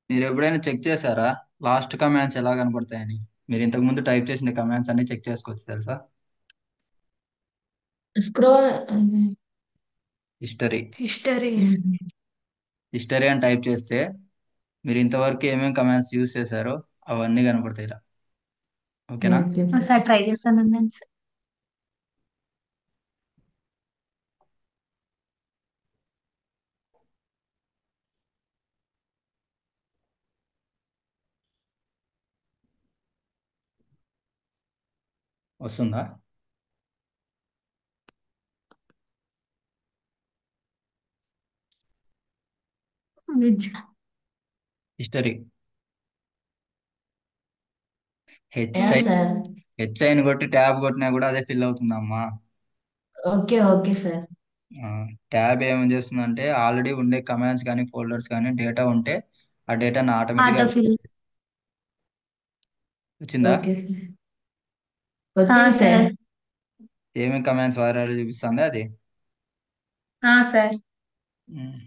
మీరు ఎప్పుడైనా చెక్ చేశారా లాస్ట్ కమాండ్స్ ఎలా కనపడతాయని? మీరు ఇంతకు ముందు టైప్ చేసిన కమాండ్స్ అన్ని చెక్ చేసుకోవచ్చు తెలుసా? Scroll history. హిస్టరీ. హిస్టరీ అని టైప్ చేస్తే మీరు ఇంతవరకు ఏమేమి కమాండ్స్ యూజ్ చేశారో అవన్నీ కనపడతాయి ఇలా. ఓకేనా? Okay sir. ఒకసారి ట్రై చేస్తానండి. వస్తుందా? విజ్- హిస్టరీ. Yeah HI sir. హెచ్ఐని కొట్టి ట్యాబ్ కొట్టినా కూడా అదే ఫిల్ అవుతుందమ్మా. Okay okay sir. ట్యాబ్ ఏం చేస్తుందంటే ఆల్రెడీ ఉండే కమాండ్స్ కానీ ఫోల్డర్స్ కానీ డేటా ఉంటే ఆ డేటాను ఆటోమేటిక్గా ఆటోఫిల్. వచ్చిందా? Okay sir. వచ్చింది సార్. ఏమేమి కమాండ్స్ వాడాలో చూపిస్తుంది అది. సార్. ఉమ్.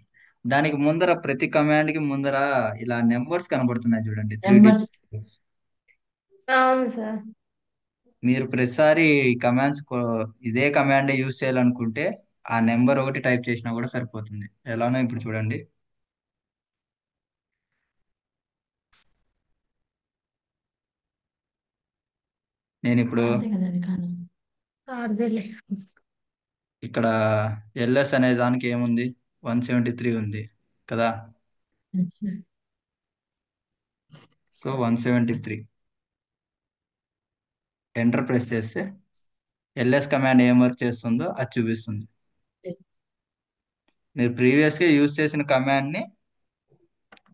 దానికి ముందర ప్రతి కమాండ్ కి ముందర ఇలా నెంబర్స్ కనబడుతున్నాయి చూడండి, 3 digit నెంబర్స్. numbers. అవును సార్. మీరు ప్రతిసారి కమాండ్స్ ఇదే కమాండ్ యూజ్ చేయాలనుకుంటే ఆ నెంబర్ ఒకటి టైప్ చేసినా కూడా సరిపోతుంది. ఎలానో ఇప్పుడు చూడండి. నేను ఇప్పుడు అంతే కదా అది కాదు. అదేలే. ఇక్కడ ఎల్ఎస్ అనే దానికి ఏముంది, 173 ఉంది కదా. Yes sir. So 173 enter press చేస్తే ఎల్ఎస్ కమాండ్ ఏం వర్క్ చేస్తుందో అది చూపిస్తుంది. మీరు ప్రీవియస్గా యూజ్ చేసిన కమాండ్ని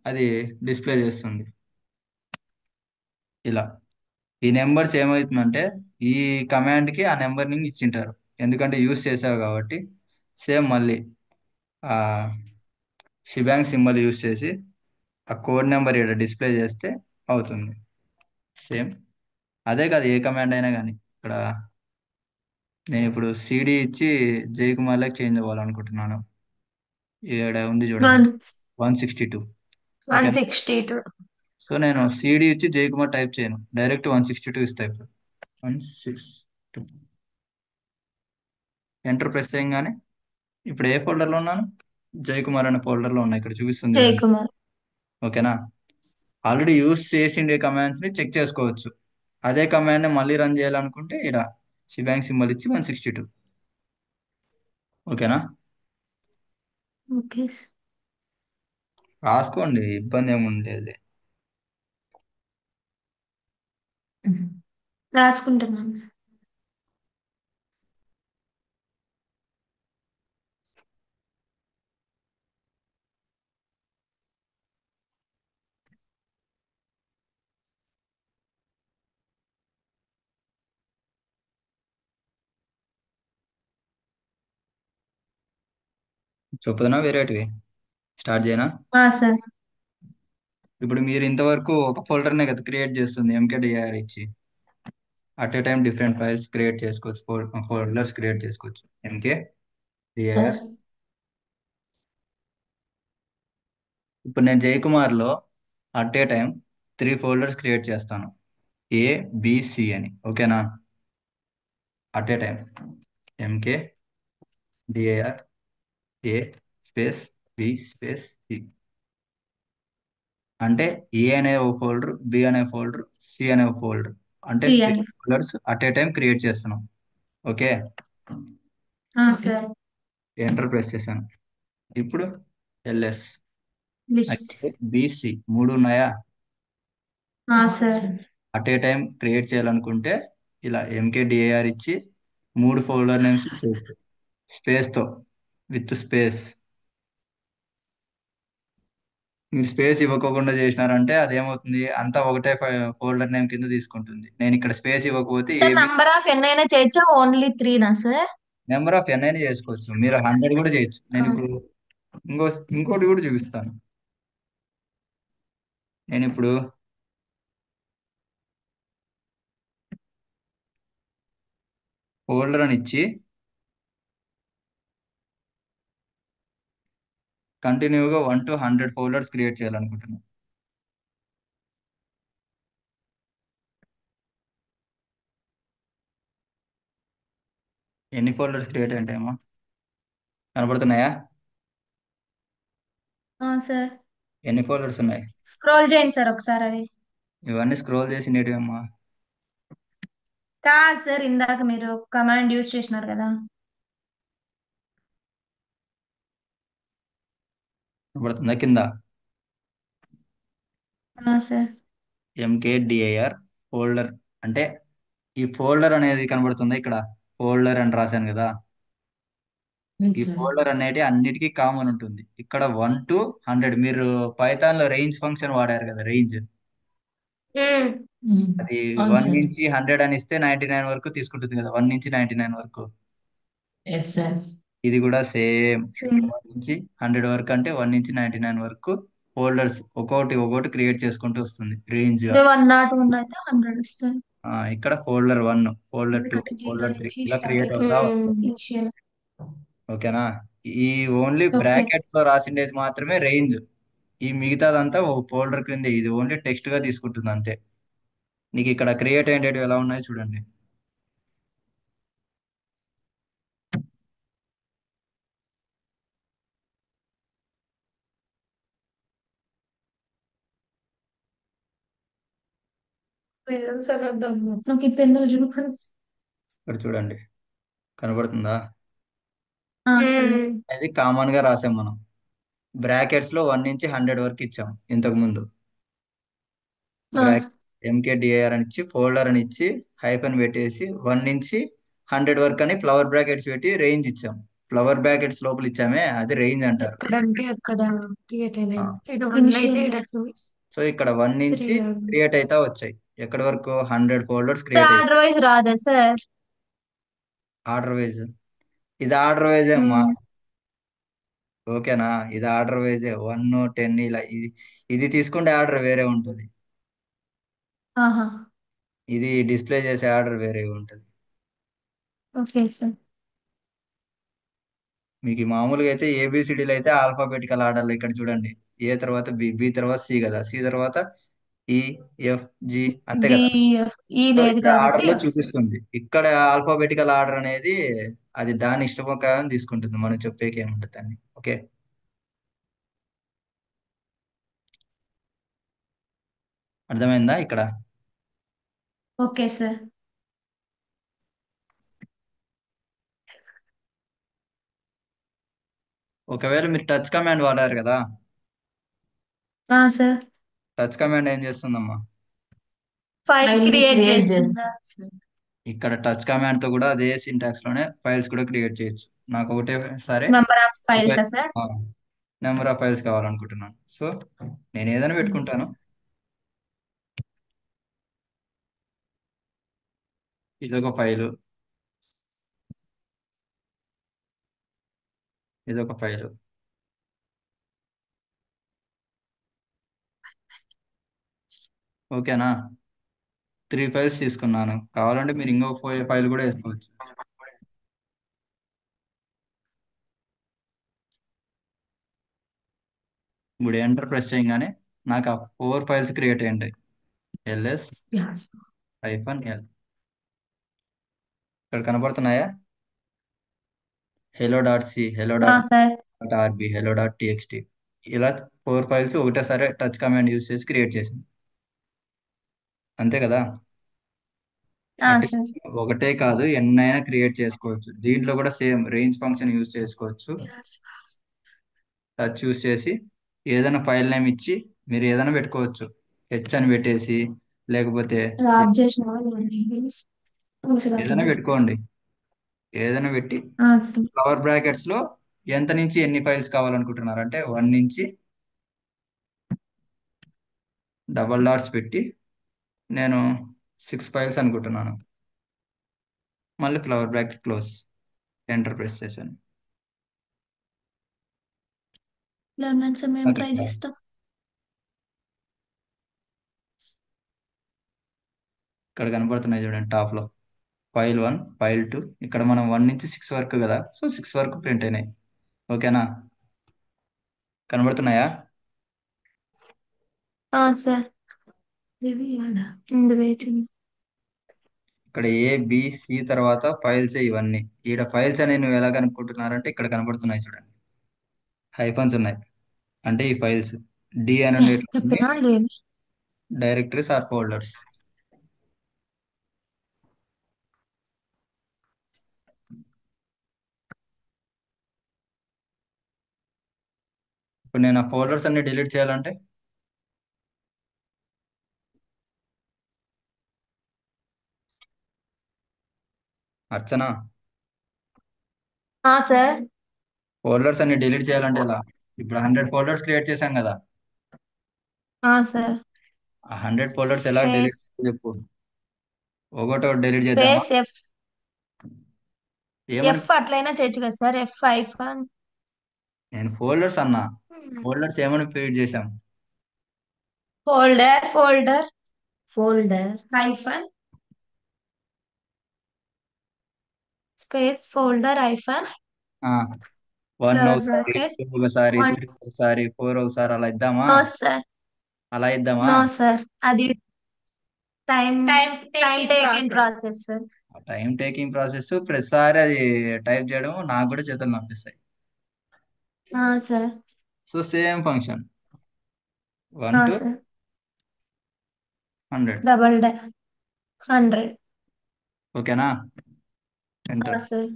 అది డిస్ప్లే చేస్తుంది ఇలా. ఈ నెంబర్స్ ఏమవుతుందంటే ఈ కమాండ్కి ఆ నెంబర్ని ఇచ్చింటారు, ఎందుకంటే యూజ్ చేసావు కాబట్టి. సేమ్ మళ్ళీ ఆ షిబాంగ్ సింబల్ యూజ్ చేసి ఆ కోడ్ నెంబర్ ఇక్కడ డిస్ప్లే చేస్తే అవుతుంది. సేమ్ అదే కాదు, ఏ కమాండ్ అయినా కానీ. ఇక్కడ నేను ఇప్పుడు సిడి ఇచ్చి జై కుమార్లోకి చేంజ్ అవ్వాలనుకుంటున్నాను. ఇక్కడ ఉంది చూడండి, వన్ 162. వన్ ఓకేనా? సిక్స్టీ టూ సో నేను సిడి ఇచ్చి జై కుమార్ టైప్ చేయను, డైరెక్ట్ 162 ఇస్తా ఇప్పుడు. 162 ఎంటర్ ప్రెస్ చేయగానే ఇప్పుడు ఏ ఫోల్డర్లో ఉన్నాను? జై కుమార్ అనే ఫోల్డర్లో ఉన్నా, ఇక్కడ చూపిస్తుంది జై చూడండి. కుమార్. ఓకేనా? ఆల్రెడీ యూస్ చేసిండే కమాండ్స్ ని చెక్ చేసుకోవచ్చు. అదే కమాండ్ ని మళ్ళీ రన్ చేయాలనుకుంటే ఇక్కడ షిబాంగ్ సింబల్ ఇచ్చి 162. ఓకేనా? Okay sir. రాసుకోండి, ఇబ్బంది ఏమి ఉండేది. రాసుకుంటున్నాను సార్. చెప్పుదనా వేరేటివి స్టార్ట్ చేయనా? సార్. ఇప్పుడు మీరు ఇంతవరకు ఒక ఫోల్డర్నే కదా క్రియేట్ చేస్తుంది ఎంకేడిఆర్ ఇచ్చి. At a time different files create చేసుకోవచ్చు, ఫోల్డర్స్ క్రియేట్ చేసుకోవచ్చు ఎంకే సార్. డిఆర్. ఇప్పుడు నేను జయకుమార్లో at a time 3 folders create చేస్తాను, ఏ బిసి అని. ఓకేనా? At a time mkdir A space B space C. అంటే ఏ అనే ఒక ఫోల్డర్, బి అనే ఫోల్డర్, సి అనే ఒక ఫోల్డర్. అంటే త్రీ తీయండి. Folders at a time create చేస్తున్నాం. ఓకే. సార్. ఎంటర్ ప్రెస్ చేశాను. ఇప్పుడు ఎల్ఎస్ లిస్ట్. అయితే బిసి 3 ఉన్నాయా? Sir. At a time create చేయాలనుకుంటే ఇలా ఎంకేడిఏఆర్ ఇచ్చి 3 ఫోల్డర్ నేమ్స్ ఇచ్చేయచ్చు స్పేస్తో, విత్ స్పేస్. మీరు స్పేస్ ఇవ్వకోకుండా చేసినారంటే అదేమవుతుంది, అంతా ఒకటే ఫోల్డర్ నేమ్ కింద తీసుకుంటుంది. నేను ఇక్కడ స్పేస్ ఇవ్వకపోతే సార్ ఏబి నంబర్ ఆఫ్ ఎన్ అయినా చేయొచ్చా, ఓన్లీ త్రీనా సార్? నెంబర్ ఆఫ్ ఎన్ అయినా చేసుకోవచ్చు, మీరు 100 కూడా చేయొచ్చు. నేను ఇప్పుడు ఇంకో ఇంకోటి కూడా చూపిస్తాను. నేను ఇప్పుడు ఫోల్డర్ అని ఇచ్చి కంటిన్యూగా 1 to 100 ఫోల్డర్స్ క్రియేట్ చేయాలనుకుంటున్నాను. ఎన్ని ఫోల్డర్స్ క్రియేట్ అయ్యాయేమో కనబడుతున్నాయా? సార్ ఎన్ని ఫోల్డర్స్ ఉన్నాయి? స్క్రోల్ చేయండి సార్ ఒకసారి అది. ఇవన్నీ స్క్రోల్ చేసి నేటివేమ్మా. కాదు సార్, ఇందాక మీరు కమాండ్ యూజ్ చేసినారు కదా. కనబడుతుందా కింద? సార్. ఎంకేడిఐఆర్ ఫోల్డర్ అంటే ఈ ఫోల్డర్ అనేది కనబడుతుందా ఇక్కడ? ఫోల్డర్ అని రాశాను కదా. ఈ సార్. ఫోల్డర్ అనేది అన్నిటికీ కామన్ ఉంటుంది. ఇక్కడ 1 to 100 మీరు పైథాన్ లో రేంజ్ ఫంక్షన్ వాడారు కదా, రేంజ్. అది అవును 1 సార్. నుంచి 100 అని ఇస్తే 99 వరకు తీసుకుంటుంది కదా, 1 నుంచి 99 వరకు. Yes sir. ఇది కూడా సేమ్. 1 నుంచి 100 వరకు అంటే 1 నుంచి 99 వరకు ఫోల్డర్స్ ఒక్కొక్కటి ఒక్కొక్కటి క్రియేట్ చేసుకుంటూ వస్తుంది రేంజ్ గా. 101 అయితే 100 ఇస్తారు. ఇక్కడ ఫోల్డర్ 1, ఫోల్డర్ 2, ఫోల్డర్ 3 ఇలా క్రియేట్ అవుతా వస్తుంది. ఓకేనా? ఈ ఓన్లీ ఓకే. బ్రాకెట్స్ లో రాసిండేది మాత్రమే రేంజ్. ఈ మిగతాదంతా ఓ ఫోల్డర్ క్రింద, ఇది ఓన్లీ టెక్స్ట్ గా తీసుకుంటుంది అంతే. నీకు ఇక్కడ క్రియేట్ అయ్యేటివి ఎలా ఉన్నాయో చూడండి. నాకు ఈ పెన్నులు చూడు. ఇక్కడ చూడండి, కనబడుతుందా? ఆ, అది కామన్ గా రాసాం మనం. బ్రాకెట్స్ లో 1 నుంచి 100 వరకు ఇచ్చాం ఇంతకు ముందు. బ్రాకెట్ ఎంకేడిఐఆర్ అని ఇచ్చి ఫోల్డర్ అని ఇచ్చి హైఫన్ పెట్టేసి 1 నుంచి 100 వరకు అని ఫ్లవర్ బ్రాకెట్స్ పెట్టి రేంజ్ ఇచ్చాం. ఫ్లవర్ బ్రాకెట్స్ లోపల ఇచ్చామే అది రేంజ్ అంటారు. ఎక్కడంటే అక్కడ క్రియేట్ ఆ, అయినాయి. సో ఇక్కడ 1 నుంచి క్రియేట్ అవుతా వచ్చాయి. ఎక్కడి వరకు? 100 ఫోల్డర్స్ సార్ క్రియేట్ అయ్యాయి. ఆర్డర్ వైజ్ రాదా సార్? ఆర్డర్ వైజ్, ఇది ఆర్డర్ వైజే అమ్మా. ఓకేనా? ఇది ఆర్డర్ వైజే 1, 10 ఇలా. ఇది తీసుకుంటే ఆర్డర్ వేరే ఉంటుంది. ఆహా. ఇది డిస్ప్లే చేసే ఆర్డర్ వేరే ఉంటుంది. Okay sir. మీకు ఈ మామూలుగా అయితే ఏబిసిడీలు అయితే ఆల్ఫాబెటికల్ ఆర్డర్లో ఇక్కడ చూడండి. ఏ తర్వాత బి, బి తర్వాత సి కదా, సి తర్వాత ఈ, ఎఫ్, జి అంతే కదా. ఈ సో లేదు ఇక్కడ కాబట్టి ఆర్డర్ లో చూపిస్తుంది. ఇక్కడ ఆల్ఫాబెటికల్ ఆర్డర్ అనేది అది దాని ఇష్ట ప్రకారం తీసుకుంటుంది, మనం చెప్పేకి ఏముంటుంది దాన్ని. ఓకే, అర్థమైందా ఇక్కడ? Okay sir. ఒకవేళ మీరు టచ్ కమాండ్ వాడారు కదా, సార్ టచ్ కమాండ్ ఏం చేస్తుందమ్మా? ఫైల్ క్రియేట్ చేసిందా? చేస్తుంది. ఇక్కడ టచ్ కమాండ్ తో కూడా అదే సింటాక్స్ లోనే ఫైల్స్ కూడా క్రియేట్ చేయొచ్చు. నాకు ఒకటే సరే number of files sir? Number of files కావాలనుకుంటున్నాను. సో నేను ఏదైనా పెట్టుకుంటాను. ఇదొక ఫైలు, ఇదొక ఫైలు. ఓకేనా? 3 ఫైల్స్ తీసుకున్నాను. కావాలంటే మీరు ఇంకో ఫైల్ కూడా వేసుకోవచ్చు. ఇప్పుడు ఎంటర్ ప్రెస్ చేయగానే నాకు ఆ 4 ఫైల్స్ క్రియేట్ అయ్యి ఉంటాయి. ఎల్ఎస్ -ఎల్ ఇక్కడ కనబడుతున్నాయా? hello.c, sir. hello.rb, hello.txt ఇలా 4 ఫైల్స్ ఒకటేసారి టచ్ కమాండ్ యూస్ చేసి క్రియేట్ చేసింది. అంతే కదా? అట్లా సార్. ఒకటే కాదు, ఎన్నైనా క్రియేట్ చేసుకోవచ్చు. దీంట్లో కూడా సేమ్ రేంజ్ ఫంక్షన్ యూస్ చేసుకోవచ్చు. టచ్ యూస్ చేసి ఏదైనా ఫైల్ నేమ్ ఇచ్చి మీరు ఏదైనా పెట్టుకోవచ్చు. హెచ్ అని పెట్టేసి, లేకపోతే రాబ్ చేసిన ఏదైనా పెట్టుకోండి. ఏదైనా పెట్టి సార్. ఫ్లవర్ బ్రాకెట్స్ లో ఎంత నుంచి ఎన్ని ఫైల్స్ కావాలనుకుంటున్నారు అంటే 1 నుంచి డబల్ డాట్స్ పెట్టి నేను 6 ఫైల్స్ అనుకుంటున్నాను. మళ్ళీ flower bracket close, enter press చేశాను. సార్ మేము ట్రై చేస్తాం. ఇక్కడ కనబడుతున్నాయి చూడండి టాప్ లో. ఫైల్ 1, ఫైల్ 2, ఇక్కడ మనం 1 నుంచి 6 వరకు కదా, సో 6 వరకు ప్రింట్ అయినాయి. ఓకేనా? కనబడుతున్నాయా? సార్. ఇది ఇక్కడ ఏ బి సి తర్వాత ఫైల్స్ ఇవన్నీ. ఈడ ఫైల్స్ అనేవి నువ్వు ఎలా కనుక్కుంటున్నారంటే ఇక్కడ కనబడుతున్నాయి చూడండి, హైఫన్స్ ఉన్నాయి, అంటే ఈ ఫైల్స్. డి అని ఉండేటువంటి చెప్పినా లేదు. Directories or folders. ఇప్పుడు నేను ఆ ఫోల్డర్స్ అన్ని డిలీట్ చేయాలంటే అర్చన, సార్. ఫోల్డర్స్ అన్ని డిలీట్ చేయాలంటే ఎలా? ఇప్పుడు 100 ఫోల్డర్స్ క్రియేట్ చేశాం కదా, సార్. ఆ 100 ఫోల్డర్స్ ఎలా డిలీట్ స్పేస్ చెప్పు. ఒకటో డిలీట్ చేద్దామా? స్పేస్ ఎఫ్ ఏమని? ఎఫ్ అట్లయినా చేయొచ్చు కదా సార్. ఎఫ్ ఐఫాన్ నేను ఫోల్డర్స్ అన్నా, ఫోల్డర్స్ ఏమని క్రియేట్ చేశాం? ఫోల్డర్ ఐఫాన్ స్పేస్ ఫోల్డర్ ఐఫాన్ 1 ఫ్లవర్ ఒకసారి, బ్రాకెట్ 2 ఒకసారి, వన్. 3 ఒకసారి, 4 ఒకసారి, అలా ఇద్దామా? No sir. అలా ఇద్దామా? నో సార్, అది time time taking process sir. Time taking process, ప్రతిసారి అది టైప్ చేయడం నాకు కూడా చేతులు నొప్పిస్తాయి. Sir. So same function, 1 to sir 100. Double 100. ఓకేనా? ఎంటర్. సార్.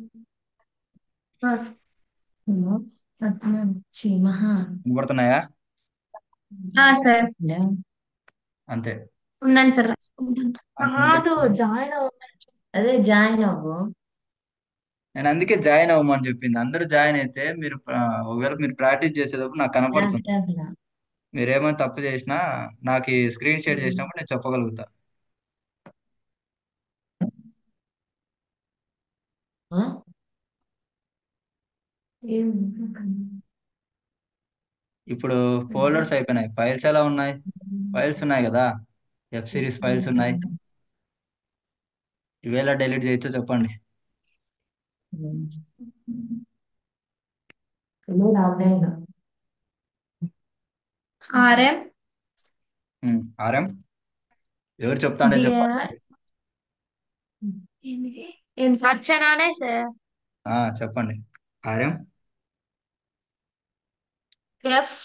మహా కనబడుతున్నాయా? సార్ అంతే. ఉన్నాను సార్, రాసుకుంటాను. కాదు, జాయిన్ అవ్వమని అదే జాయిన్ అవ్వు. నేను అందుకే జాయిన్ అవ్వమని చెప్పింది. అందరూ జాయిన్ అయితే మీరు ఒకవేళ మీరు ప్రాక్టీస్ చేసేటప్పుడు నాకు కనపడుతుంది. మీరేమైనా తప్పు చేసినా నాకు ఈ స్క్రీన్ షేర్ చేసినప్పుడు నేను చెప్పగలుగుతా. ఇప్పుడు ఫోల్డర్స్ అయిపోయినాయి, ఫైల్స్ ఎలా ఉన్నాయి? ఫైల్స్ ఉన్నాయి కదా, ఎఫ్ సిరీస్ ఫైల్స్ ఉన్నాయి. ఇవేలా డిలీట్ చేయొచ్చో చెప్పండి. ఆర్ఎం ఆర్ఎం ఎవరు చెప్తా అంటే చెప్పండి. అర్చనానే సార్. చెప్పండి. RM F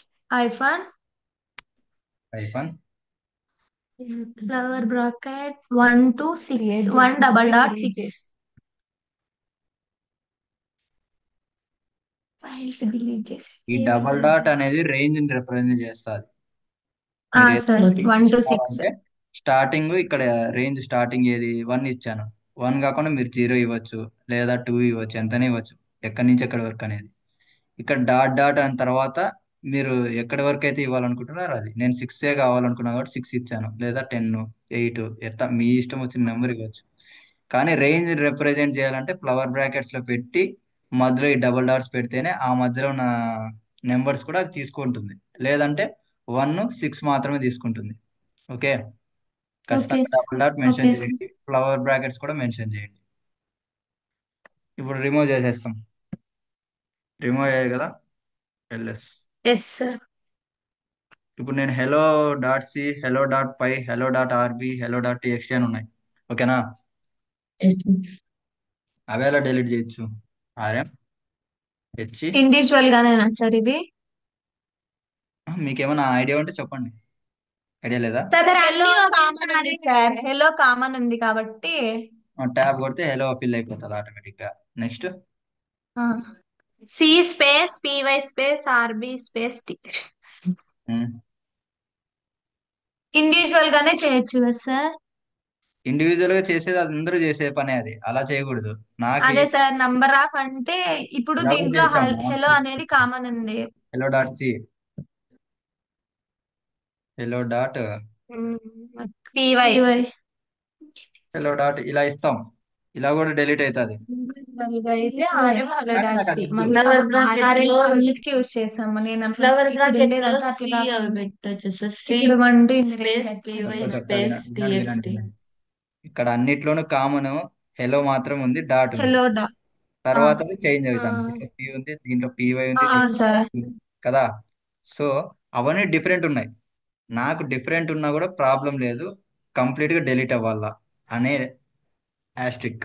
ఐఫాన్ ఐఫాన్ flower bracket 1 to 6 1 files delete చేసి ఈ డబల్ డాట్ అనేది రేంజ్ ని రిప్రజెంట్ చేస్తుంది. మీరు సార్ 1 to 6. అంటే స్టార్టింగ్ ఇక్కడ రేంజ్ స్టార్టింగ్ ఏది 1 ఇచ్చాను, 1 కాకుండా మీరు 0 ఇవ్వచ్చు లేదా 2 ఇవ్వచ్చు, ఎంతనే ఇవ్వచ్చు, ఎక్కడి నుంచి ఎక్కడి వరకు అనేది. ఇక్కడ డాట్ డాట్ అయిన తర్వాత మీరు ఎక్కడి వరకు అయితే ఇవ్వాలనుకుంటున్నారో అది. నేను 6 కావాలనుకున్నా కాబట్టి 6 ఇచ్చాను, లేదా 10, 8, ఎంత మీ ఇష్టం వచ్చిన నెంబర్ ఇవ్వచ్చు. కానీ రేంజ్ రిప్రజెంట్ చేయాలంటే ఫ్లవర్ బ్రాకెట్స్ లో పెట్టి మధ్యలో ఈ డబుల్ డాట్స్ పెడితేనే ఆ మధ్యలో ఉన్న నెంబర్స్ కూడా అది తీసుకుంటుంది. లేదంటే 1, 6 మాత్రమే తీసుకుంటుంది. ఓకే, ఓకే ఖచ్చితంగా డబుల్ డాట్ మెన్షన్ ఓకే చేయండి, ఫ్లవర్ బ్రాకెట్స్ కూడా మెన్షన్ చేయండి. ఇప్పుడు రిమూవ్ చేసేస్తాం. రిమూవ్ అయ్యాయి కదా, ఎల్ఎస్. Yes sir. ఇప్పుడు నేను hello dot C, hello dot py, hello dot RB, hello dot TXT అని ఉన్నాయి. ఓకేనా? అవి ఎలా డిలీట్ చేయొచ్చు? RM H. ఇండివిజువల్ గానేనా సార్ ఇవి? మీకేమైనా ఐడియా ఉంటే చెప్పండి. ఐడియా లేదా? సార్ హెలో కామన్ ఉంది సార్, హెలో కామన్ ఉంది కాబట్టి ట్యాబ్ కొడితే హెలో ఫిల్ అయిపోతుంది ఆటోమేటిక్ గా. Next C space PY space RB space T. Individual గానే చేయొచ్చు కదా సార్? ఇండివిజువల్ గా చేసేది అందరూ చేసే పనే, అది అలా చేయకూడదు. నాకు అదే సార్, నంబర్ ఆఫ్ అంటే ఇప్పుడు ఇలా కూడా దీంట్లో చేయొచ్చమ్మా. హెలో అనేది కామన్ ఉంది. Hello dot C, hello dot PY hello dot ఇలా ఇస్తాం, ఇలా కూడా డిలీట్ అవుతుంది. కానీ నాకు అది వద్దు. అన్నిటికీ యూజ్ చేసాము. నేను ఫ్లవర్ ఇప్పుడు 1 to చెప్తా చెప్తా, వినండి వినండి వినండి. ఇక్కడ అన్నిట్లోనూ కామన్ హెలో మాత్రం ఉంది, డాట్ ఉంది. హెలో తర్వాత అది చేంజ్ అవుతుంది. దీంట్లో పి ఉంది, దీంట్లో పివై ఉంది, సార్. ఉంది కదా. సో అవన్నీ డిఫరెంట్ ఉన్నాయి. నాకు డిఫరెంట్ ఉన్నా కూడా ప్రాబ్లం లేదు, కంప్లీట్ గా డిలీట్ అవ్వాలా అనే యాస్ట్రిక్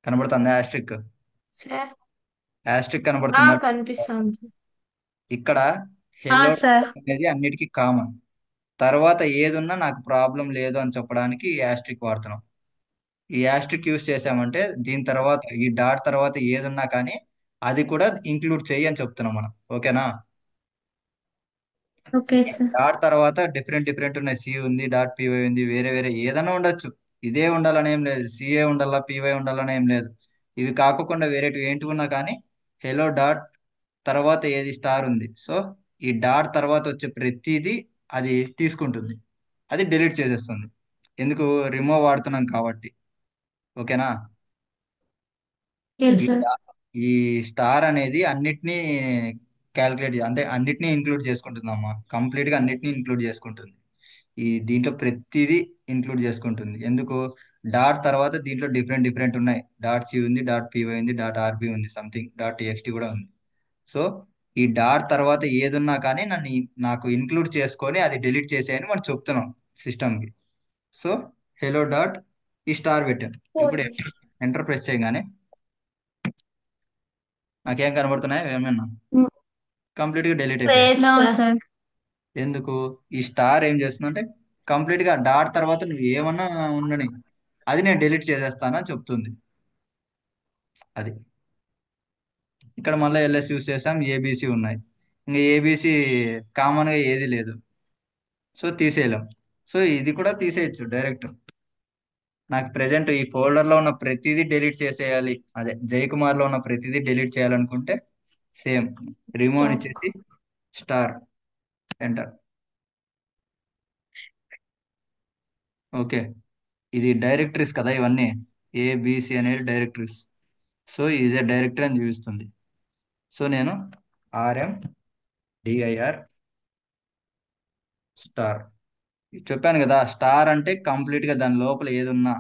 కనబడుతుందా? యాస్ట్రిక్ సార్ యాస్ట్రిక్ కనబడుతుందా? కనిపిస్తుంది. ఇక్కడ హెల్లో సార్ అనేది అన్నిటికీ కామన్. తర్వాత ఏదున్నా నాకు ప్రాబ్లం లేదు అని చెప్పడానికి ఈ యాస్ట్రిక్ వాడుతున్నాం. ఈ యాస్ట్రిక్ యూస్ చేసామంటే దీని తర్వాత ఈ డాట్ తర్వాత ఏదున్నా కానీ అది కూడా ఇంక్లూడ్ చెయ్యి అని చెప్తున్నాం మనం. ఓకేనా? ఓకే సార్ డాట్ తర్వాత డిఫరెంట్ డిఫరెంట్ ఉన్నాయి. సి ఉంది, డాట్ పివై ఉంది, వేరే వేరే ఏదైనా ఉండొచ్చు. ఇదే ఉండాలని ఏం లేదు, సిఏ ఉండాలా పివై ఉండాలని ఏం లేదు. ఇవి కాకుండా వేరే ఏంటి ఉన్నా కానీ హెలో డాట్ తర్వాత ఏది స్టార్ ఉంది. సో ఈ డాట్ తర్వాత వచ్చే ప్రతిదీ అది తీసుకుంటుంది, అది డిలీట్ చేసేస్తుంది. ఎందుకు? రిమూవ్ వాడుతున్నాం కాబట్టి. ఓకేనా? ఎస్ ఈ సార్ డా- ఈ స్టార్ అనేది అన్నిటినీ క్యాలిక్యులేట్ అంటే అన్నిటినీ ఇంక్లూడ్ చేసుకుంటుందమ్మా. కంప్లీట్ గా అన్నిటినీ ఇంక్లూడ్ చేసుకుంటుంది. ఈ దీంట్లో ప్రతిదీ ఇంక్లూడ్ చేసుకుంటుంది. ఎందుకు? డాట్ తర్వాత దీంట్లో డిఫరెంట్ డిఫరెంట్ ఉన్నాయి. డాట్ సి ఉంది, డాట్ పివై ఉంది, డాట్ ఆర్బి ఉంది, సంథింగ్ డాట్ టీఎక్స్టీ కూడా ఉంది. సో ఈ డాట్ తర్వాత ఏదున్నా కానీ నాకు ఇన్క్లూడ్ చేసుకొని అది డిలీట్ చేసేయని మనం చెప్తున్నాం సిస్టమ్కి. సో హెలో డాట్ ఈ స్టార్ పెట్టాను. ఇప్పుడు ఎంటర్ ప్రెస్ చేయగానే నాకేం కనబడుతున్నాయి? ఏమన్నా కంప్లీట్ గా డిలీట్ అయిపోయాయి. నో సార్ ఎందుకు? ఈ స్టార్ ఏం చేస్తుందంటే కంప్లీట్ గా డాట్ తర్వాత నువ్వు ఏమన్నా ఉండని అది నేను డిలీట్ చేసేస్తానని చెప్తుంది. అది ఇక్కడ మళ్ళీ ఎల్ఎస్ యూస్ చేసాం, ఏబిసి ఉన్నాయి. ఇంకా ఏబిసి కామన్ గా ఏది లేదు, సో తీసేయలేం. సో ఇది కూడా తీసేయచ్చు డైరెక్ట్. నాకు ప్రెజెంట్ ఈ ఫోల్డర్ లో ఉన్న ప్రతిదీ డిలీట్ చేసేయాలి, అదే జయకుమార్ లో ఉన్న ప్రతిదీ డిలీట్ చేయాలనుకుంటే సేమ్ రిమూవ్ అని ఇచ్చేసి స్టార్ ఎంటర్. ఓకే, ఇది డైరెక్టరీస్ కదా ఇవన్నీ, ఏబిసి అనేది డైరెక్టరీస్. సో ఇది డైరెక్టరీ అని చూపిస్తుంది. సో నేను ఆర్ఎం డిఐఆర్ స్టార్ చెప్పాను కదా. స్టార్ అంటే కంప్లీట్ గా దాని లోపల ఏది ఉన్నా,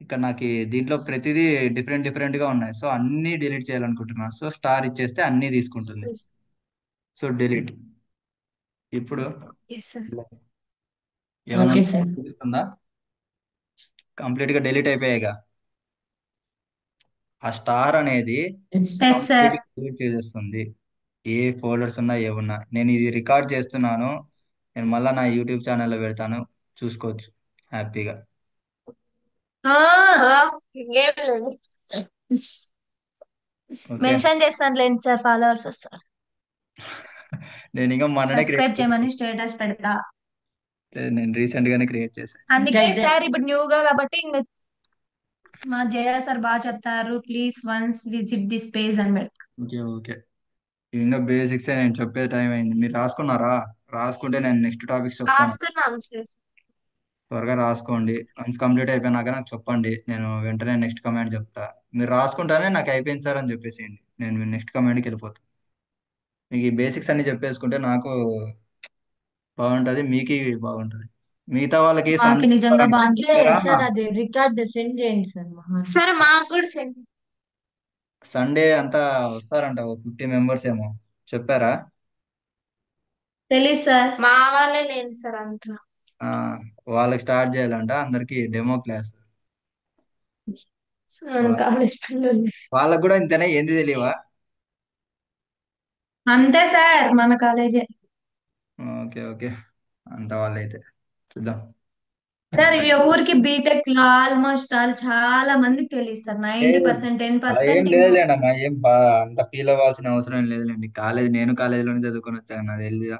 ఇక్కడ నాకు దీంట్లో ప్రతిదీ డిఫరెంట్ డిఫరెంట్ గా ఉన్నాయి. సో అన్ని డిలీట్ చేయాలనుకుంటున్నా. సో స్టార్ ఇచ్చేస్తే అన్ని తీసుకుంటుంది. So delete. ఇప్పుడు ఏమైనా ఓకే సార్. చూపిస్తుందా? కంప్లీట్ గా డిలీట్ అయిపోయాయిగా. ఆ స్టార్ అనేది ఎస్ సార్ కంప్లీట్ డిలీట్ చేసేస్తుంది. ఏ ఫోల్డర్స్ ఉన్నా ఏమున్నా. నేను ఇది రికార్డ్ చేస్తున్నాను, నేను మళ్ళీ నా యూట్యూబ్ ఛానల్లో పెడతాను, చూసుకోవచ్చు హ్యాపీగా. ఓకే. మెన్షన్ చేస్తాను లేండి సార్, ఫాలోవర్స్ వస్తారు. నేను ఇంకా మొన్ననే క్రియేట్ సబ్స్క్రైబ్ చేయమని స్టేటస్ పెడతా. నేను రీసెంట్ గానే క్రియేట్ చేశాను. అందుకే సార్ ఇప్పుడు న్యూగా కాబట్టి ఇంకా మా జయ సార్ బాగా చెప్తారు, please once visit this page అని పెడతా. ఓకే ఓకే, ఇంకా బేసిక్స్ నేను చెప్పే టైం అయింది. మీరు రాసుకున్నారా? రాసుకుంటే నేను నెక్స్ట్ టాపిక్స్ చెప్తాను. రాస్తున్నాం సార్. త్వరగా రాసుకోండి. వన్స్ కంప్లీట్ అయిపోయినాక నాకు చెప్పండి, నేను వెంటనే నెక్స్ట్ కమాండ్ చెప్తా. మీరు రాసుకుంటానే నాకు అయిపోయింది సార్ అని చెప్పేసేయండి, నేను నెక్స్ట్ కమాండ్కి వెళ్ళిపోతాను. మీకు ఈ బేసిక్స్ అన్ని చెప్పేసుకుంటే నాకు బాగుంటది, మీకు బాగుంటది. మిగతా వాళ్ళకి మాకు నిజంగా బాగా సార్ అది రికార్డ్ సెండ్ చేయండి సార్. సార్ మాకు కూడా సెండ్. సండే అంతా వస్తారంట, 50 మెంబర్స్ ఏమో చెప్పారా? తెలీదు సార్. మా వాళ్ళే లేండి సార్ అంతా. ఆ, వాళ్ళకి స్టార్ట్ చేయాలంట అందరికి డెమో క్లాస్. కాలేజ్ పిల్లలు. వాళ్ళకి కూడా ఇంతనే, ఏంది తెలియవా? అంతే సార్ మన కాలేజే. ఓకే ఓకే, అంత వాళ్ళైతే చూద్దాం. సార్ ఇవి ఊరికి బీటెక్ లో ఆల్మోస్ట్ ఆల్ చాలా మందికి తెలియదు సార్, 90%, అలా ఏం 10%. లేదులేండి అమ్మా, అంత ఫీల్ అవ్వాల్సిన అవసరం ఏం లేదులేండి. నేను కాలేజీలోనే చదువుకొని వచ్చాను, నాకు తెలియదు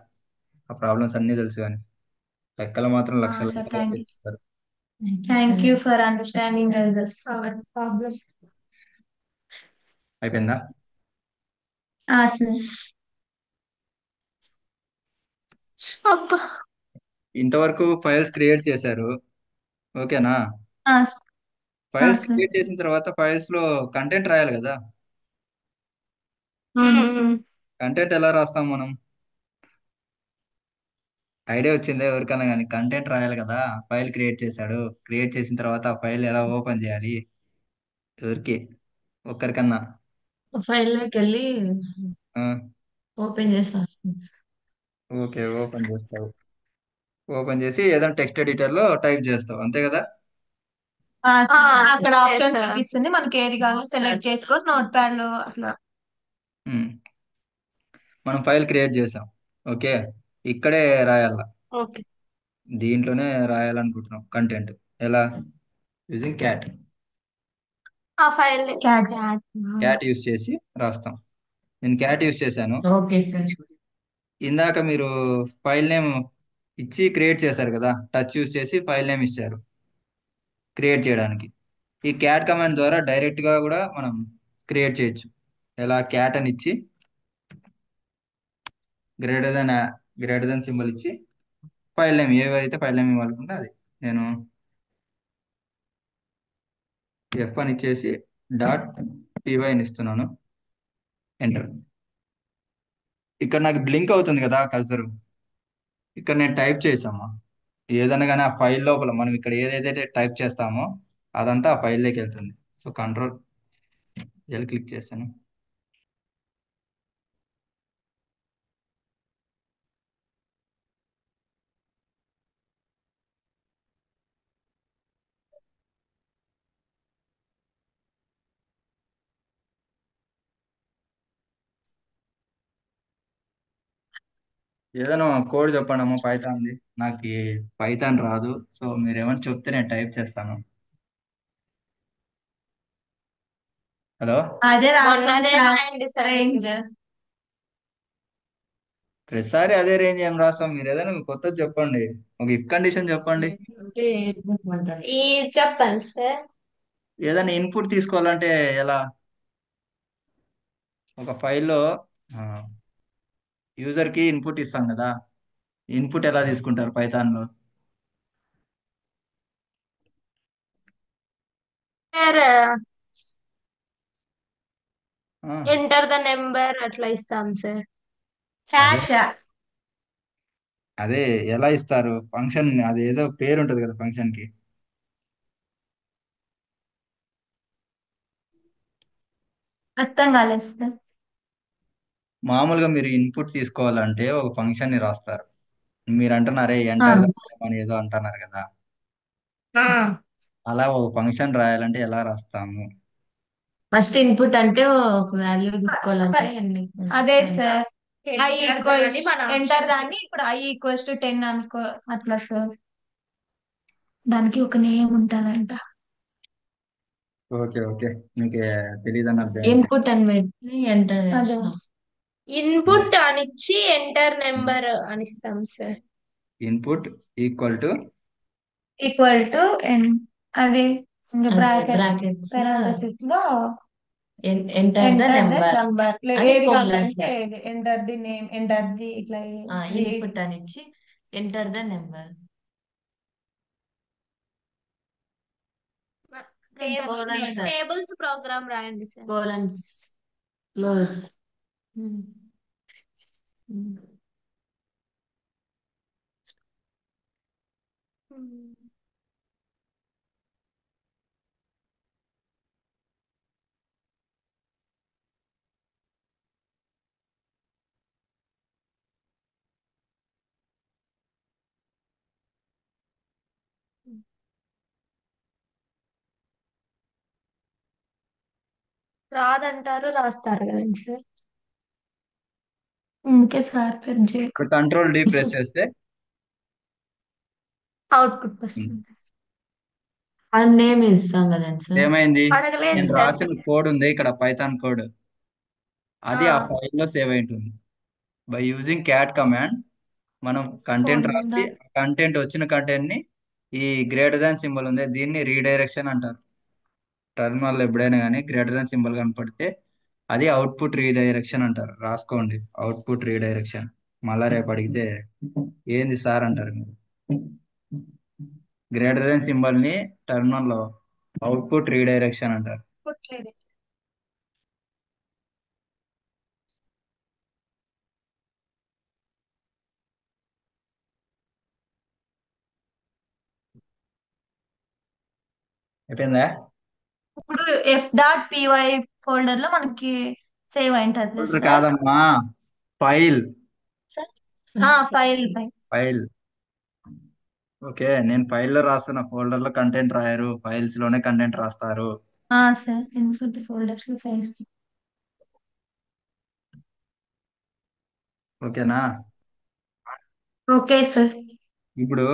ఆ ప్రాబ్లమ్స్ అన్నీ తెలుసు. కానీ లెక్కలు మాత్రం లక్షల సార్ లెక్కలు చేస్తారు. Thank you for understanding this. Problem. అయిపోయిందా? సార్ అబ్బా. ఇంతవరకు ఫైల్స్ క్రియేట్ చేశారు, ఓకేనా? ఫైల్స్ సార్ క్రియేట్ చేసిన తర్వాత ఫైల్స్ లో కంటెంట్ రాయాలి కదా. అవును సార్. కంటెంట్ ఎలా రాస్తాం మనం? ఐడియా వచ్చిందా ఎవరికైనా? కానీ కంటెంట్ రాయాలి కదా. ఫైల్ క్రియేట్ చేశాడు, క్రియేట్ చేసిన తర్వాత ఆ ఫైల్ ఎలా ఓపెన్ చేయాలి? ఎవరికి ఒక్కరికన్నా? ఫైల్ లోకి వెళ్ళి ఆ, ఓపెన్ చేసి రాస్తుంది సార్. ఓకే, ఓపెన్ చేస్తావు. ఓపెన్ చేసి ఏదైనా టెక్స్ట్ ఎడిటర్ లో టైప్ చేస్తావు అంతే కదా. అక్కడ ఆప్షన్స్ చూపిస్తుంది, మనకి ఏది కావాలో సెలెక్ట్ చేసుకోవచ్చు నోట్ ప్యాడ్ లో అట్లా. ఉమ్. మనం ఫైల్ క్రియేట్ చేసాం. ఓకే, ఇక్కడే రాయాల, ఓకే. దీంట్లోనే రాయాలనుకుంటున్నాం కంటెంట్. ఎలా? Using cat. ఆ ఫైల్ క్యాట్. క్యాట్ యూస్ చేసి రాస్తాం. నేను క్యాట్ యూస్ చేశాను. Okay sir. ఇందాక మీరు ఫైల్ నేమ్ ఇచ్చి క్రియేట్ చేశారు కదా, టచ్ యూస్ చేసి ఫైల్ నేమ్ ఇచ్చారు క్రియేట్ చేయడానికి. ఈ క్యాట్ కమాండ్ ద్వారా డైరెక్ట్ గా కూడా మనం క్రియేట్ చేయొచ్చు. ఎలా? క్యాట్ అని ఇచ్చి గ్రేటర్ దెన్ సింబల్ ఇచ్చి ఫైల్ నేమ్ ఏవైతే ఫైల్ నేమ్ ఇవ్వాలనుకుంటే అది. నేను ఎఫ్ అని ఇచ్చేసి డాట్ py అని ఇస్తున్నాను. ఎంటర్. ఇక్కడ నాకు బ్లింక్ అవుతుంది కదా కర్సర్, ఇక్కడ నేను టైప్ చేసాము ఏదైనా కానీ ఆ ఫైల్ లోపల మనం ఇక్కడ ఏదైతే టైప్ చేస్తామో అదంతా ఆ ఫైల్లోకి వెళ్తుంది. సో కంట్రోల్ ఎల్ క్లిక్ చేశాను. ఏదైనా కోడ్ చెప్పండి అమ్మా పైథాన్ది. నాకు ఈ పైథాన్ రాదు, సో మీరు ఏమైనా చెప్తే నేను టైప్ చేస్తాను. హలో. అదే మొన్నదే రాయండి సార్. రేంజ్. ప్రతిసారి అదే రేంజ్ ఏం రాస్తాం, మీరు ఏదైనా కొత్తది చెప్పండి. ఒక ఇఫ్ కండిషన్ చెప్పండి. ఈ చెప్పండి సార్. ఏదైనా ఇన్పుట్ తీసుకోవాలంటే ఎలా? ఒక ఫైల్లో యూజర్ కి ఇన్పుట్ ఇస్తాం కదా, ఇన్పుట్ ఎలా తీసుకుంటారు పైథాన్ లో? సార్ ఆ, ఎంటర్ ద నెంబర్ అట్లా ఇస్తాం సార్. అదే హ్యాష్. అదే ఎలా ఇస్తారు ఫంక్షన్? అది ఏదో పేరు ఉంటది కదా ఫంక్షన్ కి. అర్థం కాలేదు సార్. మామూలుగా మీరు ఇన్పుట్ తీసుకోవాలంటే ఒక ఫంక్షన్ ని రాస్తారు. మీరు అంటున్నారే ఎంటర్ అని ఏదో అంటున్నారు కదా, అలా ఒక ఫంక్షన్ రాయాలంటే ఎలా రాస్తాము? ఫస్ట్ ఇన్పుట్ అంటే ఒక వాల్యూ తీసుకోవాలంటే అదే సార్. ఐ ఈక్వల్స్ ఎంటర్ దాన్ని ఇప్పుడు ఐ ఈక్వల్స్ టు 10 అనుకో అట్లా సార్. దానికి ఒక నేమ్ ఉంటారంట. ఓకే ఓకే, మీకు తెలియదని అర్థం. ఇన్పుట్ అని పెట్టి ఎంటర్. ఇన్పుట్ అనిచ్చి ఎంటర్ నెంబర్ అనిస్తాం sir. Input equal to equal to అది బ్రాకెట్స్ లో ఎంటర్ ద నంబర్. ఏది కావాలంటే enter the name, enter the ఇట్లా ఇన్పుట్ అని ఇచ్చి enter the number. Tables program రాయండి సార్. Colons close. రాదంటారు, రాస్తారు కదండి సార్. అందుకే సార్ పేరు జేక్. కంట్రోల్ డి ప్రెస్ చేస్తే అవుట్పుట్ వస్తుంది. అండ్ నేమ్ ఇస్తాం కదండి సార్. ఏమైంది? అడగలేదు నేను సార్. రాసిన కోడ్ ఉంది ఇక్కడ, పైథాన్ కోడ్, అది ఆ ఫైల్లో సేవ్ అయి ఉంటుంది. బై యూజింగ్ క్యాట్ కమాండ్ మనం కంటెంట్ రాసి కంటెంట్ వచ్చిన కంటెంట్ ని ఈ గ్రేటర్ దాన్ సింబల్ ఉంది దీన్ని రీడైరెక్షన్ అంటారు. టర్మినల్ ఎప్పుడైనా కానీ గ్రేటర్ దాన్ సింబల్ కనపడితే అది అవుట్పుట్ రీడైరెక్షన్ అంటారు. రాసుకోండి, అవుట్పుట్ రీడైరెక్షన్. మళ్ళా రేపు అడిగితే ఏంది సార్ అంటారు మీరు. గ్రేటర్ దాన్ సింబల్ ని టర్మినల్ లో అవుట్పుట్ రీడైరెక్షన్ అంటారు. అయిపోయిందా? ఇప్పుడు ఎఫ్ డాట్ పివై ఫోల్డర్ లో మనకి సేవ్ అయింటది ఫోల్డర్ సార్. కాదమ్మా, ఫైల్. ఫైల్ ఫైల్ ఓకే, నేను ఫైల్లో రాస్తున్న ఫోల్డర్ లో కంటెంట్ రాయరు, ఫైల్స్ లోనే కంటెంట్ రాస్తారు. సార్ ఇన్పుట్ ఫోల్డర్స్ లో ఫైల్స్. ఓకేనా? Okay sir. ఇప్పుడు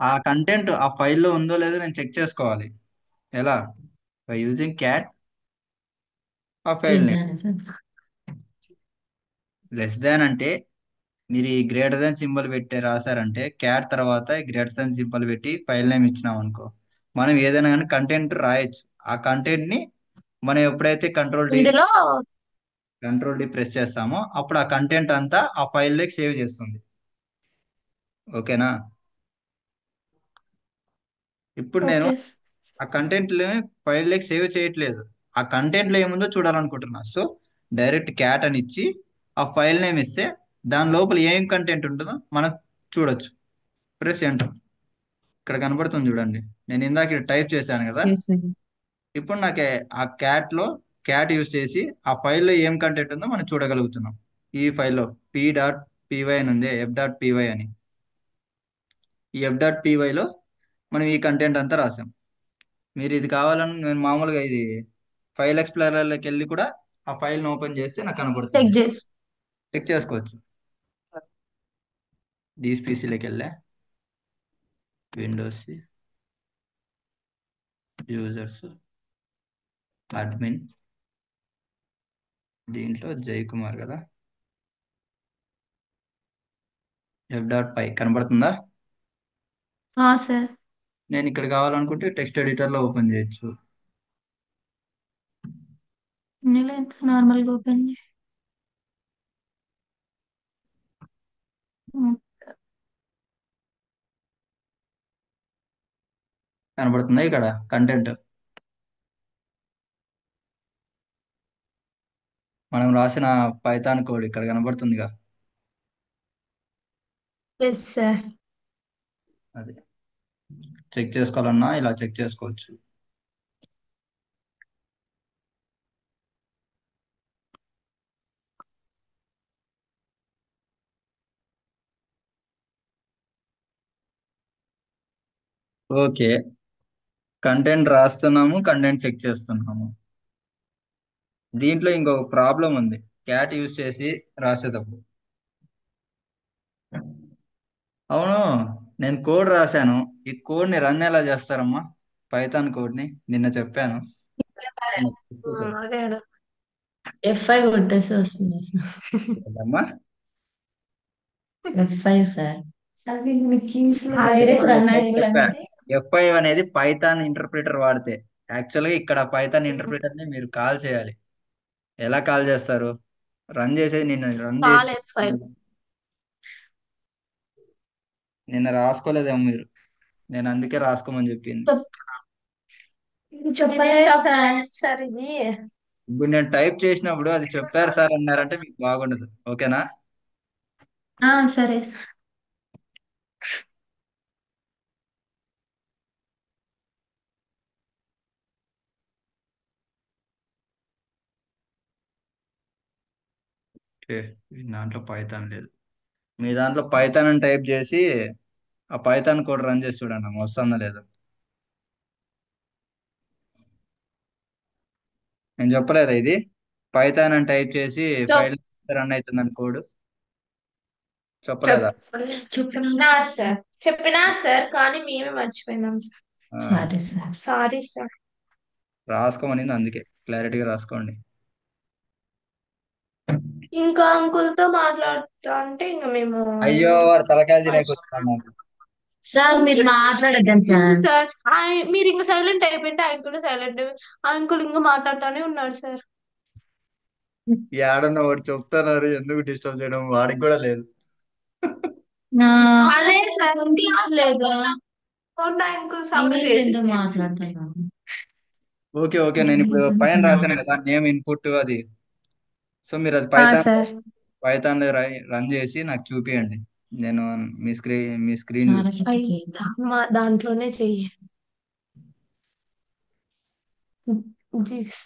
ఆ కంటెంట్ ఆ ఫైల్లో ఉందో లేదో నేను చెక్ చేసుకోవాలి. ఎలా? బై యూజింగ్ క్యాట్ ఆ ఫైల్ నేమ్. లెస్ దాన్ అంటే మీరు ఈ గ్రేటర్ దాన్ సింబల్ పెట్టి రాశారంటే, క్యాట్ తర్వాత ఈ గ్రేటర్ దాన్ సింబల్ పెట్టి ఫైల్ నేమ్ ఇచ్చినాం అనుకో, మనం ఏదైనా కానీ కంటెంట్ రాయొచ్చు. ఆ కంటెంట్ ని మనం ఎప్పుడైతే ఇందులో కంట్రోల్ డి ప్రెస్ చేస్తామో అప్పుడు ఆ కంటెంట్ అంతా ఆ ఫైల్లోకి సేవ్ చేస్తుంది. ఓకేనా? ఇప్పుడు నేను ఓకే. ఆ కంటెంట్ ఫైల్లోకి సేవ్ చేయట్లేదు, ఆ కంటెంట్ లో ఏముందో చూడాలనుకుంటున్నా. సో డైరెక్ట్ క్యాట్ అని ఇచ్చి ఆ ఫైల్ నేమ్ ఇస్తే దాని లోపల ఏం కంటెంట్ ఉంటుందో మనం చూడొచ్చు. Press enter. ఇక్కడ కనబడుతుంది చూడండి, నేను ఇందాక టైప్ చేశాను కదా. ఇప్పుడు నాకు ఆ క్యాట్ యూస్ చేసి ఆ ఫైల్లో ఏం కంటెంట్ ఉందో మనం చూడగలుగుతున్నాం. ఈ ఫైల్లో p.py అని ఉంది, f.py అని. ఈ f.py లో మనం ఈ కంటెంట్ అంతా రాసాం. మీరు ఇది కావాలని నేను మామూలుగా ఇది ఫైల్ ఎక్స్ప్లోరర్లోకి వెళ్ళి కూడా ఆ ఫైల్ని ఓపెన్ చేస్తే నాకు కనబడుతుంది, చెక్ చేసి. చెక్ చేసుకోవచ్చు. దీస్ పీసీలోకి వెళ్ళా, విండోస్, యూజర్స్, అడ్మిన్, దీంట్లో జై కుమార్ కదా, f.py కనబడుతుందా? సార్. నేను ఇక్కడ కావాలనుకుంటే టెక్స్ట్ ఎడిటర్లో ఓపెన్ చేయొచ్చు. నార్మల్ గా ఓపెన్ చేయి. కనబడుతుందా ఇక్కడ కంటెంట్? మనం రాసిన పైథాన్ కోడ్ ఇక్కడ కనబడుతుందిగా. Yes sir. అది చెక్ చేసుకోవాలన్నా ఇలా చెక్ చేసుకోవచ్చు. ఓకే, కంటెంట్ రాస్తున్నాము, కంటెంట్ చెక్ చేస్తున్నాము. దీంట్లో ఇంకొక ప్రాబ్లం ఉంది క్యాట్ యూస్ చేసి రాసేటప్పుడు. అవును, నేను కోడ్ రాశాను, ఈ కోడ్ ని రన్ ఎలా చేస్తారమ్మా? పైథాన్ కోడ్ ని నిన్న చెప్పాను. F5 కొట్టేసి వస్తుంది ఏంటమ్మా? F5 sir. డైరెక్ట్ రన్ చెప్పా, చేయాలంటే F5 అనేది పైథాన్ ఇంటర్ప్రిటర్ వాడితే. యాక్చువల్ గా ఇక్కడ పైథాన్ ఇంటర్ప్రిటర్ ని మీరు కాల్ చేయాలి. ఎలా కాల్ చేస్తారు? రన్ చేసేది నిన్న రన్ కాల్ చేసి F5. నిన్న రాసుకోలేదేమో మీరు, నేను అందుకే రాసుకోమని చెప్పింది. చెప్పలేదు సార్ ఇది. ఇప్పుడు నేను టైప్ చేసినప్పుడు అది చెప్పారు సార్ అన్నారంటే మీకు బాగుండదు. ఓకేనా? సరే సార్. ఓకే, మీ దాంట్లో పైథాన్ లేదు, మీ దాంట్లో పైథాన్ అని టైప్ చేసి ఆ పైథాన్ కోడ్ రన్ చేసి చూడండి అమ్మ, వస్తుందా లేదా. నేను చెప్పలేదా ఇది పైథాన్ అని టైప్ చేసి ఫైల్ రన్ అవుతుందని కోడ్ చెప్పలేదా? చెప్పినా సార్, చెప్పినా సార్, కానీ మేమే మర్చిపోయినాం సార్. ఆ, సారీ సార్. Sorry sir. రాసుకోమనింది, అందుకే క్లారిటీగా రాసుకోండి. ఇంకా అంకుల్ తో మాట్లాడుతా అంటే ఇంకా మేము అయ్యో, వాడు తలకాయలు తినేకొచ్చుకున్నాం. సార్ మీరు మాట్లాడద్దండి సార్. సార్ మీరు ఇంకా సైలెంట్ అయిపోయింటే ఆ అంకుల్ సైలెంట్, ఆ అంకుల్ ఇంకా మాట్లాడుతానే ఉన్నాడు సార్. ఏడన్నా వాడు చెప్తున్నారు, ఎందుకు డిస్టర్బ్ చేయడం, వాడికి కూడా లేదు. అదే సార్ క్లాస్ లేదు, కొండ అంకుల్ సపోర్ట్ చేసి మాట్లాడుతున్నాను. ఓకే ఓకే, నేను ఇప్పుడు పైన రాశాను కదా నేమ్ ఇన్పుట్ అది. సో మీరు అది పైథాన్ సార్. పైథాన్ రన్ చేసి నాకు చూపియండి. నేను మీ స్క్రీన్ చూసి మా దాంట్లోనే చెయ్యి. జీస్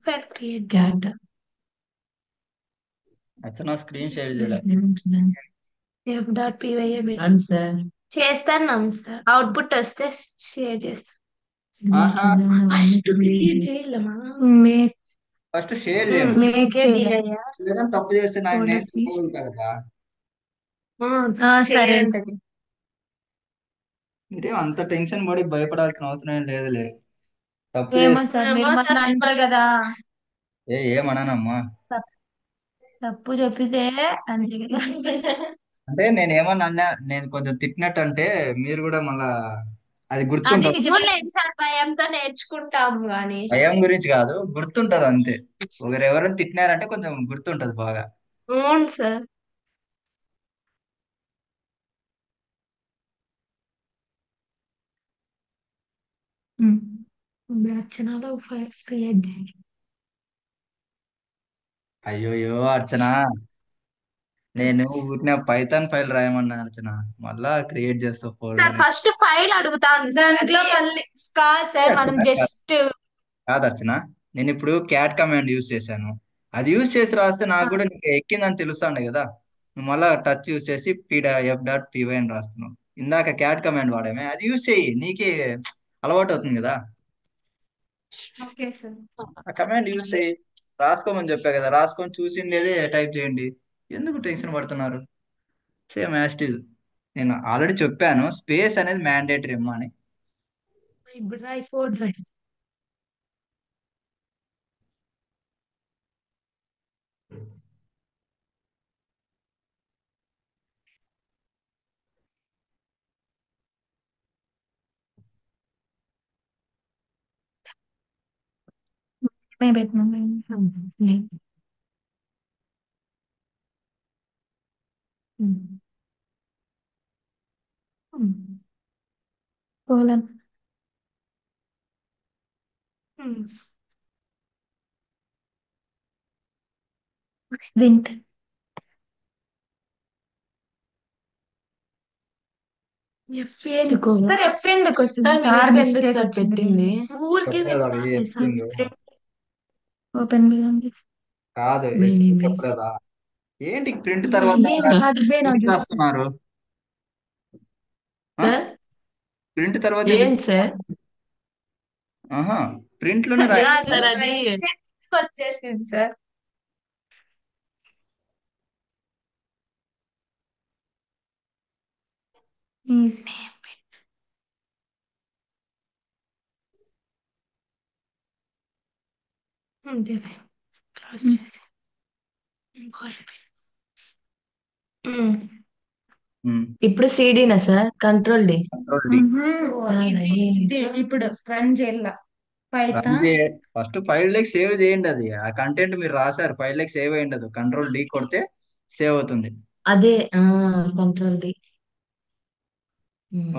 ఫైల్ క్రియేట్ క్యాట్ అర్చన స్క్రీన్ షేర్ చేయలే. ఎఫ్ డాట్ పివై అవును సార్. చేస్తాను సార్. అవుట్పుట్ వస్తే షేర్ చేస్తాను. ఆహా, ఫస్ట్ క్రియేట్ చేయలేమా? మేక్ ఫస్ట్ షేర్ చేయండి. మేక్ చేయలేదా? ఏదైనా తప్పు చేస్తే నేను తప్పుకుంటా కదా. సరే మీరేం అంత టెన్షన్ పడి భయపడాల్సిన అవసరం ఏం లేదులే. తప్పు ఏమో చేస్తే సార్, మీరు మొన్న అంటారు కదా, ఏమన్నానమ్మా. తప్- తప్పు చెప్పితే అంతే కదా. అంటే నేను ఏమన్నా అన్నా, నేను కొంచెం తిట్టినట్టు అంటే మీరు కూడా మళ్ళా అది అది గుర్తుంటది. నిజమే. లేదు సార్, భయంతో నేర్చుకుంటాం గాని. భయం గురించి కాదు, గుర్తుంటది అంతే. ఎవరైనా తిట్టినారంటే కొంచెం గుర్తుంటది బాగా. అవును సార్. రచనలో ఫైల్స్ క్రియేట్ చేయాలి. అయ్యోయ్యో అర్చన, నేను ఊరినే పైథాన్ ఫైల్ రాయమన్నా అర్చన, మళ్ళా క్రియేట్ చేస్తా సార్ ఫోల్డర్. ఫస్ట్ ఫైల్ అడుగుతాను సార్. దాంట్లో మళ్ళీ కాదు సార్, మనం అర్చన జస్ట్ కాదు అర్చన, నేను ఇప్పుడు క్యాట్ కమాండ్ యూజ్ చేశాను. అది యూజ్ చేసి రాస్తే నాకు కూడా నీకు ఎక్కిందని తెలుస్తాండే కదా. నువ్వు మళ్ళా టచ్ యూజ్ చేసి ఎఫ్ డాట్ పీవై అని రాస్తున్నావు. ఇందాక క్యాట్ కమాండ్ వాడామే, అది యూజ్ చేయి, నీకే అలవాటు అవుతుంది కదా. Okay sir. ఆ కమాండ్ యూజ్ చేయి, రాసుకోమని చెప్పా కదా, రాసుకొని చూసిండేదే టైప్ చేయండి. ఎందుకు టెన్షన్ పడుతున్నారు? Same as it is. నేను ఆల్రెడీ చెప్పాను, స్పేస్ అనేది మ్యాండేటరీ అమ్మా అని. ఇప్పుడు రాయి ఫోర్ రైట్. మేము పెట్టినాం. కోలన్ వింట్ ఎఫ్ ఎందుకు సార్? ఎఫ్ ఎందుకు వస్తుంది సార్? మిస్టేక్ వచ్చింది. ఊరికే చెప్పలేదు అవి ఎఫ్కింగ్ ఓపెన్ బియాండ్ కాదు, My ఎఫ్ name is. చెప్పలేదా? ఏంటి ప్రింట్ తర్వాత ఎందుకు రాస్తున్నారు? సార్ ప్రింట్ తర్వాత ఏం ఎందుకు? సార్? ఆహా, ప్రింట్ లోనే సార్ అది వచ్చేసింది సార్. ఈజ్ నేమ్ అంతేనా? క్లోజ్ చేసి ఇప్పుడు సిడీనా సార్? Control D. Control D. ఇప్పుడు రన్ చేయాల రన్ పైథాన్. చే ఫస్ట్ ఫైల్ లైక్ సేవ్ చేయండి. అది ఆ కంటెంట్ మీరు రాశారు, ఫైల్ లైక్ సేవ్ అయ్యింది. అది కంట్రోల్ డి కొడితే సేవ్ అవుతుంది. అదే కంట్రోల్ డి.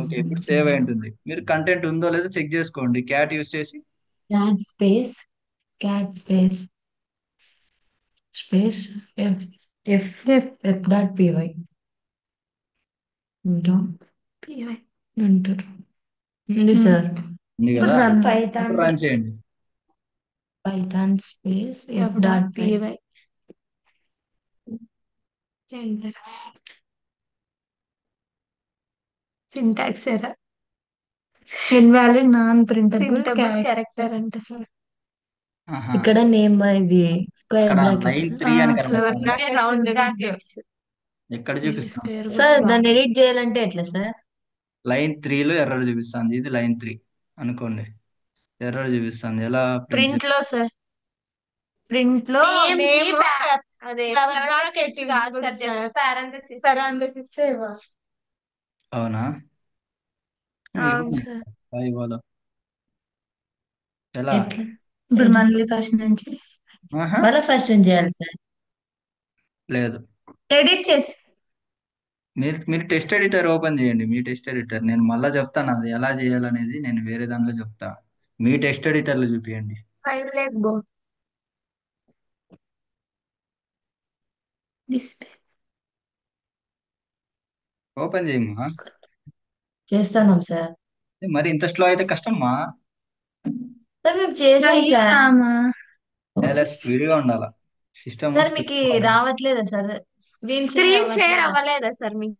ఓకే, ఇప్పుడు సేవ్ అయి ఉంటుంది. మీరు కంటెంట్ ఉందో లేదో చెక్ చేసుకోండి క్యాట్ యూస్ చేసి. Cat space, cat space space F F F dot PY PY అంటారు. ఉంది సార్. ఉంది కదా, పైథాన్ ఇప్పుడు రన్ చేయండి. Python space F F dot dot PY. PY syntax error. Invalid non printable character అంట sir. ఆహా, ఇక్కడ నేమ్ ఇది స్క్వేర్ ఇక్కడ లైన్ బ్రాకెట్స్. 3 అని ఫ్లవర్ కనబడుతుంది. Bracket round brackets. ఎక్కడ చూపిస్తాం? సార్ దాన్ని ఎడిట్ చేయాలంటే ఎట్లా సార్? లైన్ 3లో ఎర్రర్ చూపిస్తుంది. ఇది లైన్ 3 అనుకోండి, ఎర్రర్ చూపిస్తుంది. ఎలా ప్రింట్ ప్రింట్ లో సార్, ప్రింట్ లో నేమ్ అదే ఫ్లవర్ బ్రాకెట్స్ కాదు సార్, జస్ట్ పారాంథసిస్. అవునా? అవును సార్. ఇవ్వాలో ఎలా? ఎట్లా? ఇప్పుడు మళ్ళీ ఫస్ట్ నుంచి ఆహా, మళ్ళీ ఫస్ట్ ఏం చేయాలి సార్? లేదు. ఎడిట్ చేసి మీరు టెస్ట్ ఎడిటర్ ఓపెన్ చేయండి, మీ టెస్ట్ ఎడిటర్. నేను మళ్ళా చెప్తాను అది ఎలా చేయాలనేది, నేను వేరే దాంట్లో చెప్తా. మీ టెస్ట్ ఎడిటర్లో చూపియండి. ఫైల్ లేక్ బో డిస్ప్లే. ఓపెన్ చేయమ్మా. చేస్తాం సార్. మరి ఇంత స్లో అయితే కష్టమ్మా. సార్ మేము చేసాం సార్. చాలా స్పీడ్గా ఉండాలా. సిస్టమ్ సార్ మీకు రావట్లేదా sir? Screen share screen share అవ్వట్లేదా? అవ్వలేదా సార్ మీకు?